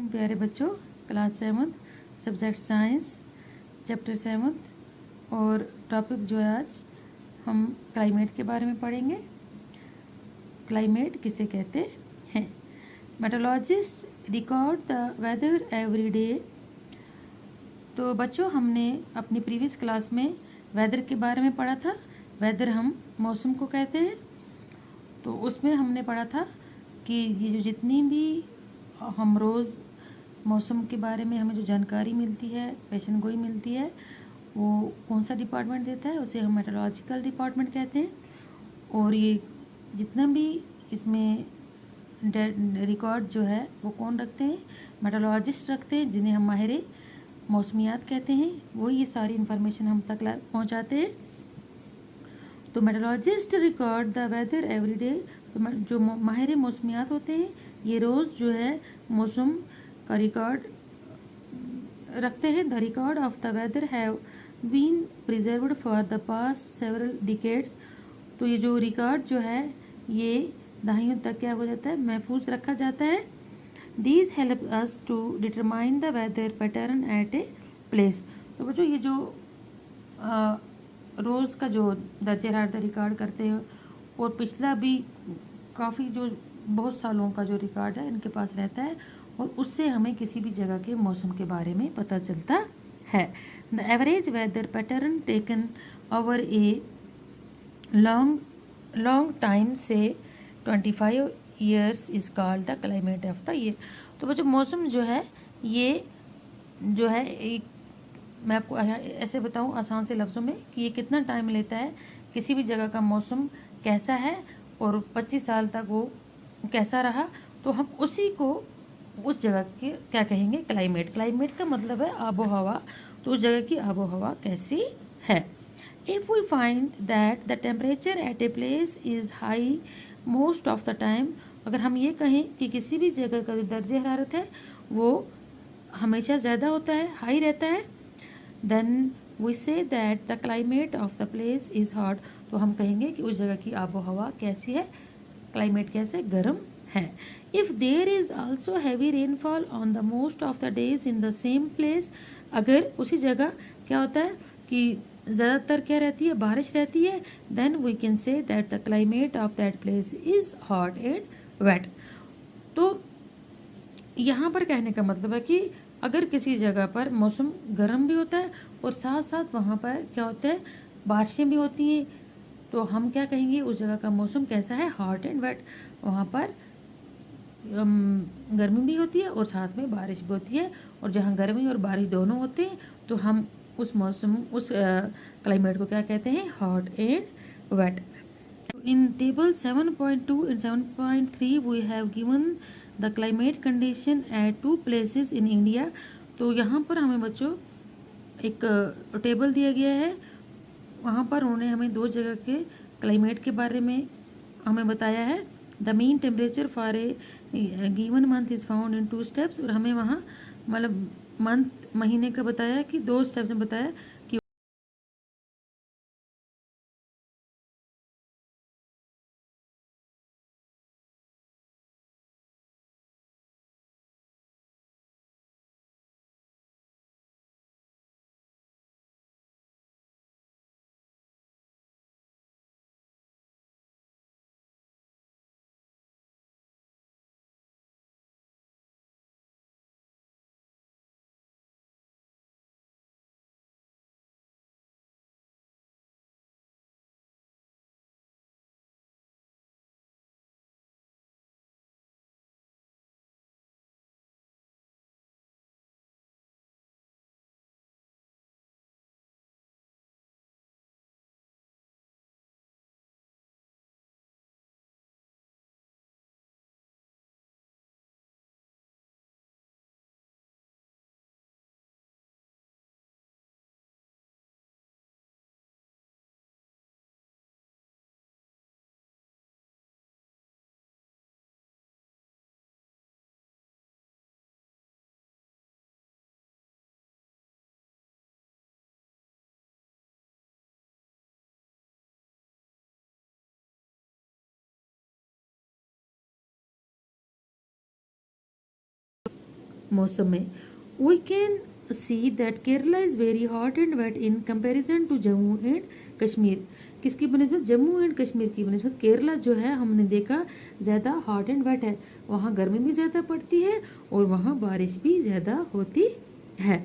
प्यारे बच्चों, class 7 subject science chapter 7 और टॉपिक जो है आज हम क्लाइमेट के बारे में पढ़ेंगे। क्लाइमेट किसे कहते हैं? Meteorologist record the weather every day. तो बच्चों, हमने अपनी प्रीवियस क्लास में वेदर के बारे में पढ़ा था। वेदर हम मौसम को कहते हैं। तो उसमें हमने पढ़ा था कि ये जो जितनी भी हम रोज़ मौसम के बारे में हमें जो जानकारी मिलती है, पेशन गोई मिलती है, वो कौन सा डिपार्टमेंट देता है? उसे हम मेट्रोलॉजिकल डिपार्टमेंट कहते हैं। और ये जितना भी इसमें रिकॉर्ड जो है वो कौन रखते हैं? मेट्रोलॉजिस्ट रखते हैं, जिन्हें हम माहिर मौसमियात कहते हैं। वो ये सारी इन्फॉर्मेशन हम तक पहुंचाते हैं। तो meteorologist record the weather every day. तो जो माहिर मौसमियात होते हैं, ये रोज़ जो है मौसम का रिकॉर्ड रखते हैं। The record of the weather have been preserved for the past several decades. तो ये जो रिकॉर्ड जो है ये दहाइयों तक क्या हो जाता है, महफूज रखा जाता है। These help us to determine the weather pattern at a place. तो बच्चों, ये जो रोज़ का जो दर्जे हरारत रिकॉर्ड करते हैं और पिछला भी काफ़ी जो बहुत सालों का जो रिकॉर्ड है इनके पास रहता है, और उससे हमें किसी भी जगह के मौसम के बारे में पता चलता है। The average weather pattern taken over a long time से 25 years is called the climate of the year. तो बच्चों, मौसम जो है ये जो है एक, मैं आपको ऐसे बताऊं आसान से लफ्ज़ों में कि ये कितना टाइम लेता है, किसी भी जगह का मौसम कैसा है और 25 साल तक वो कैसा रहा, तो हम उसी को उस जगह के क्या कहेंगे? क्लाइमेट। क्लाइमेट का मतलब है आबो हवा। तो उस जगह की आबो हवा कैसी है। If we find that the temperature at a place is high most of the time, अगर हम ये कहें कि किसी भी जगह का जो दर्जे हरारत है वो हमेशा ज़्यादा होता है, हाई रहता है, then we say that the climate of the place is hot. तो हम कहेंगे कि उस जगह की आबो हवा कैसी है, क्लाइमेट कैसे, गर्म है। If there is also heavy rainfall on the most of the days in the same place, अगर उसी जगह क्या होता है कि ज़्यादातर क्या रहती है, बारिश रहती है, then we can say that the climate of that place is hot and wet. तो यहाँ पर कहने का मतलब है कि अगर किसी जगह पर मौसम गर्म भी होता है और साथ साथ वहाँ पर क्या होता है, बारिशें भी होती हैं, तो हम क्या कहेंगे? उस जगह का मौसम कैसा है? Hot and wet. वहाँ पर गर्मी भी होती है और साथ में बारिश भी होती है, और जहाँ गर्मी और बारिश दोनों होते हैं तो हम उस मौसम उस क्लाइमेट को क्या कहते हैं? Hot and wet. In table 7.2 and 7.3 we have given the climate condition at two places in India। तो यहाँ पर हमें बच्चों एक टेबल दिया गया है, वहाँ पर उन्होंने हमें दो जगह के क्लाइमेट के बारे में हमें बताया है। The mean temperature for a given month is found in 2 steps, और हमें वहाँ मतलब मंथ महीने का बताया कि 2 स्टेप्स में बताया कि मौसम में। We can see that Kerala is very hot and wet in comparison to Jammu and Kashmir. किसकी बनस्बत? जम्मू एंड कश्मीर की बनस्बत केरला जो है हमने देखा ज़्यादा हॉट एंड वेट है, वहाँ गर्मी भी ज़्यादा पड़ती है और वहाँ बारिश भी ज़्यादा होती है।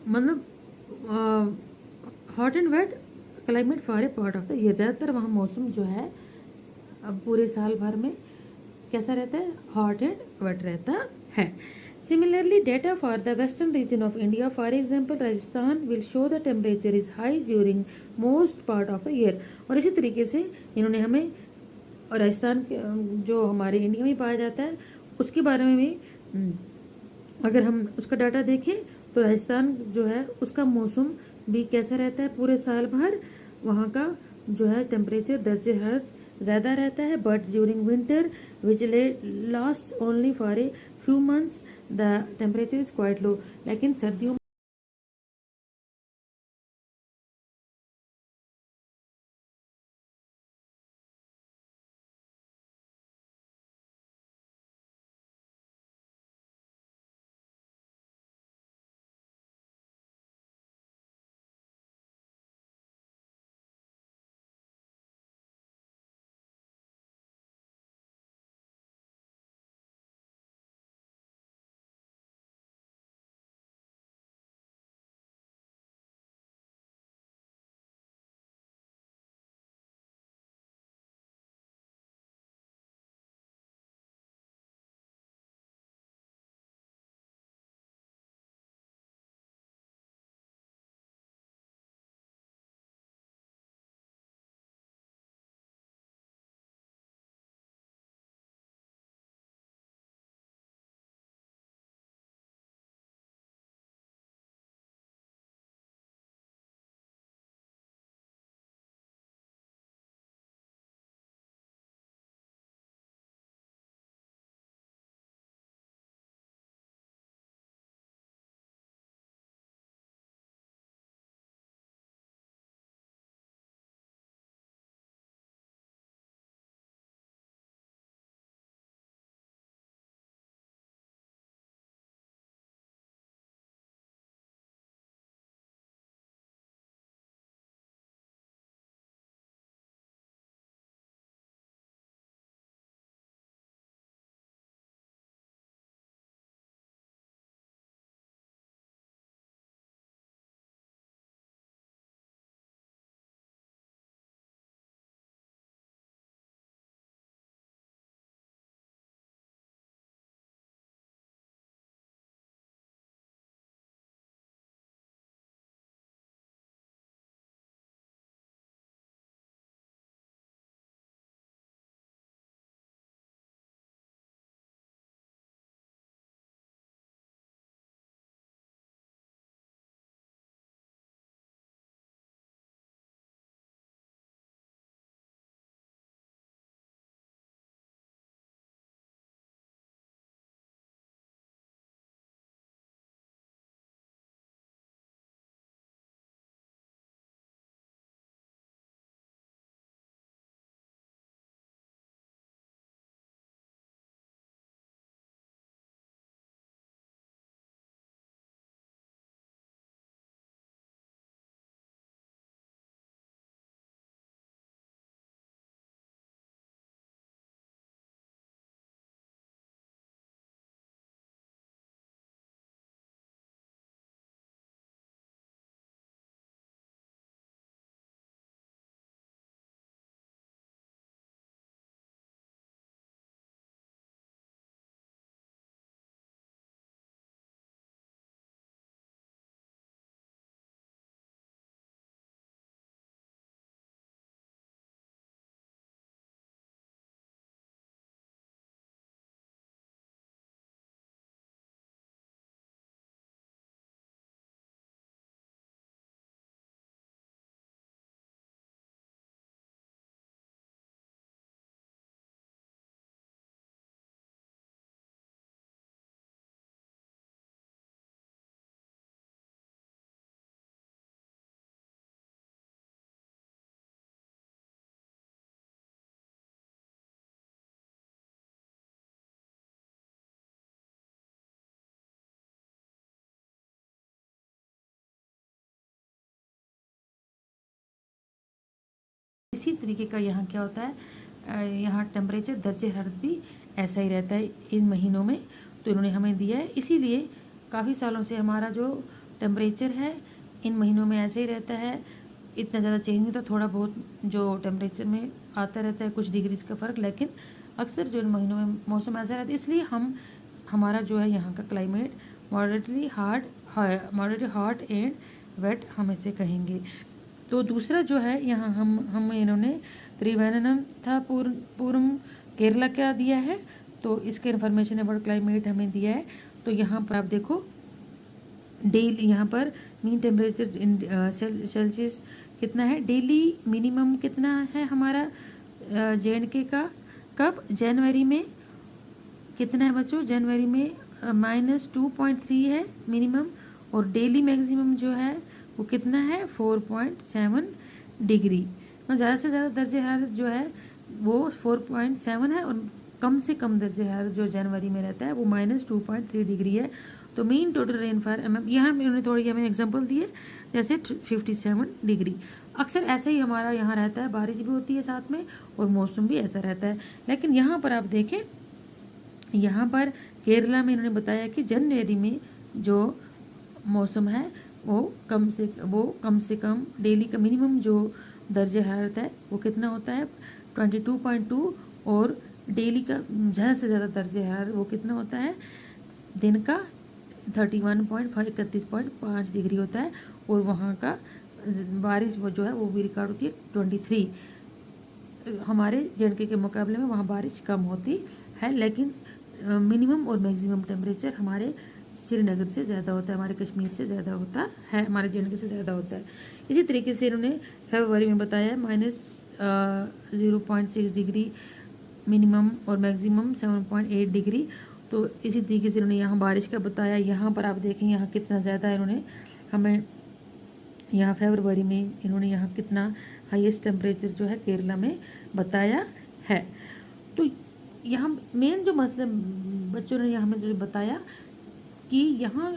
मतलब hot and wet climate for a part of the year, ज़्यादातर वहाँ मौसम जो है अब पूरे साल भर में कैसा रहता है? हॉट एंड वेट रहता है। Similarly data for the western region of India, for example Rajasthan, will show the temperature is high during most part of the year. और इसी तरीके से इन्होंने हमें राजस्थान जो हमारे इंडिया में पाया जाता है उसके बारे में भी अगर हम उसका डाटा देखें तो राजस्थान जो है उसका मौसम भी कैसा रहता है पूरे साल भर? वहाँ का जो है टेम्परेचर दर्जे हरारत ज़्यादा रहता है, but during winter which last only for a few months the temperature is quite low. लेकिन सर्दियों इसी तरीके का यहाँ क्या होता है, यहाँ टेम्परेचर दर्जे हरारत भी ऐसा ही रहता है इन महीनों में। तो इन्होंने हमें दिया है, इसीलिए काफ़ी सालों से हमारा जो टेम्परेचर है इन महीनों में ऐसे ही रहता है, इतना ज़्यादा चेंज नहीं होता। थोड़ा बहुत जो टेम्परेचर में आता रहता है कुछ डिग्रीज का फ़र्क, लेकिन अक्सर जो इन महीनों में मौसम ऐसा रहता है, इसलिए हमारा जो है यहाँ का climate moderately hot and wet हम इसे कहेंगे। तो दूसरा जो है यहाँ हम इन्होंने त्रिवेणनंथपुरम केरला क्या दिया है, तो इसके इन्फॉर्मेशन अबाउट क्लाइमेट हमें दिया है। तो यहाँ पर आप देखो डेली यहाँ पर मीन टेम्परेचर इन सेल्सियस कितना है, डेली मिनिमम कितना है हमारा JNK का, कब, जनवरी में कितना है बच्चों, जनवरी में -2.3 है मिनिमम, और डेली मैक्सिमम जो है वो कितना है 4.7 डिग्री। मतलब ज़्यादा से ज़्यादा दर्जे हरारत जो है वो 4.7 है, और कम से कम दर्जे हरारत जो जनवरी में रहता है वो -2.3 डिग्री है। तो मीन टोटल रेनफॉल यहाँ इन्होंने थोड़ी हमें एग्जांपल दिए, जैसे 57 डिग्री। अक्सर ऐसे ही हमारा यहाँ रहता है, बारिश भी होती है साथ में और मौसम भी ऐसा रहता है। लेकिन यहाँ पर आप देखें, यहाँ पर केरला में इन्होंने बताया कि जनवरी में जो मौसम है वो कम से कम डेली का मिनिमम जो दर्जे हरारत है वो कितना होता है 22.2, और डेली का ज़्यादा से ज़्यादा दर्जे हरारत वो कितना होता है दिन का 31.5 डिग्री होता है, और वहाँ का बारिश वो जो है वो भी रिकॉर्ड होती है 23। हमारे JNK के मुकाबले में वहाँ बारिश कम होती है, लेकिन मिनिमम और मैक्सिमम टेम्परेचर हमारे श्रीनगर से ज़्यादा होता है, हमारे कश्मीर से ज़्यादा होता है, हमारे JNK से ज़्यादा होता है। इसी तरीके से इन्होंने फरवरी में बताया -0.6 डिग्री मिनिमम और मैक्सिमम 7.8 डिग्री। तो इसी तरीके से इन्होंने यहाँ बारिश का बताया। यहाँ पर आप देखें यहाँ कितना ज़्यादा इन्होंने हमें यहाँ फरवरी में इन्होंने यहाँ कितना हाईएस्ट टेम्परेचर जो है केरला में बताया है। तो यहाँ मेन जो मतलब बच्चों ने हमें जो बताया कि यहाँ